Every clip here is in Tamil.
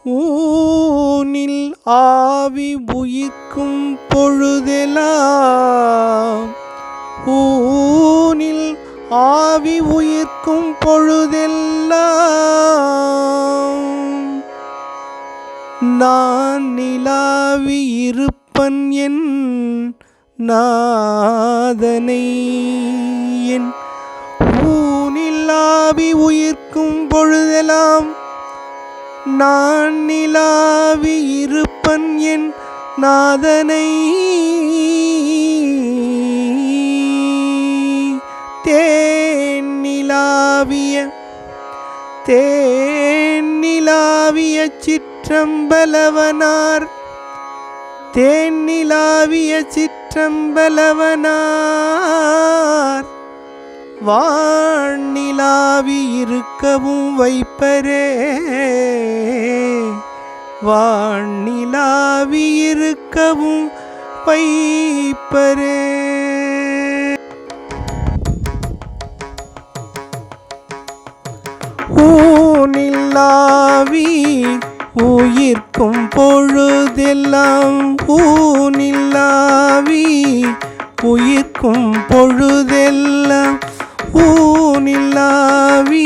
ஊனில் ஆவி உயிர்க்கும் பொழுதெல்லாம் ஊனில் ஆவி உயிர்க்கும் பொழுதெல்லாம் நான் நிலாவி இருப்பன் என் நாதனை என் ஊனில் ஆவி உயிர்க்கும் பொழுதெல்லாம் நான் நிலாவி இருப்பன் என் நாதனை தேனிலாவிய சிற்றம்பலவனார் தேனிலாவிய சிற்றம்பலவனார் வானிலாவி இருக்கவும் வைப்பரே வானிலாவி இருக்கவும் வைப்பரே. ஊனில்லாவி உயிர்க்கும் பொழுதெல்லாம் ஊனில்லாவி உயிர்க்கும் பொழுதெல்லாம் ஊனில்லாவி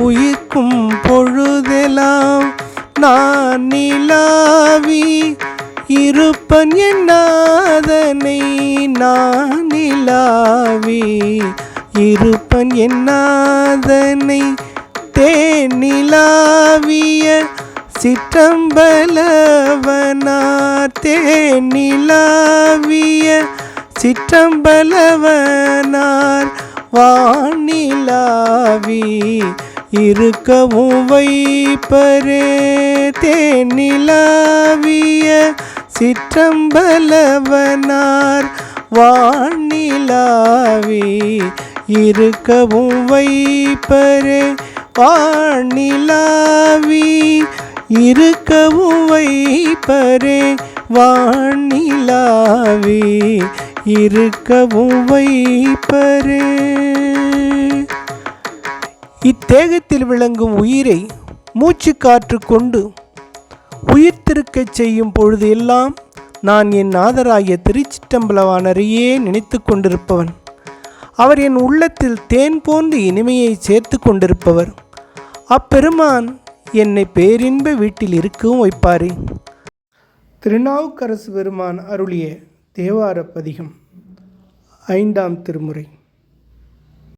உயிர்க்கும் பொழுதெல்லாம் நான் நிலாவி இருப்பன் என் நாதனை நான் நிலாவி இருப்பன் என் நாதனை தேனிலாவிய சிற்றம்பலவனார் தேனிலாவிய சிற்றம்பலவனார் வானிலாவி இருக்கவும் வைப்பரே தேனிலாவிய சிற்றம்பலவனார் வானிலாவி இருக்கவும் வைப்பரே வானிலாவி இருக்கவும் வைப்பரே வானிலாவி இருக்கவும் வைப்பரே. இத்தேகத்தில் விளங்கும் உயிரை மூச்சு காற்று கொண்டு உயிர்த்திருக்கச் செய்யும் பொழுது எல்லாம் நான் என் நாதராகிய திருச்சிற்றம்பலவானரையே நினைத்து கொண்டிருப்பவன். அவர் என் உள்ளத்தில் தேன் போன்று இனிமையை சேர்த்து கொண்டிருப்பவர். அப்பெருமான் என்னை பேரின்ப வீட்டில் இருக்கவும் வைப்பாரே. திருநாவுக்கரசு பெருமான் அருளிய தேவார பதிகம் 5ஆம் திருமுறை.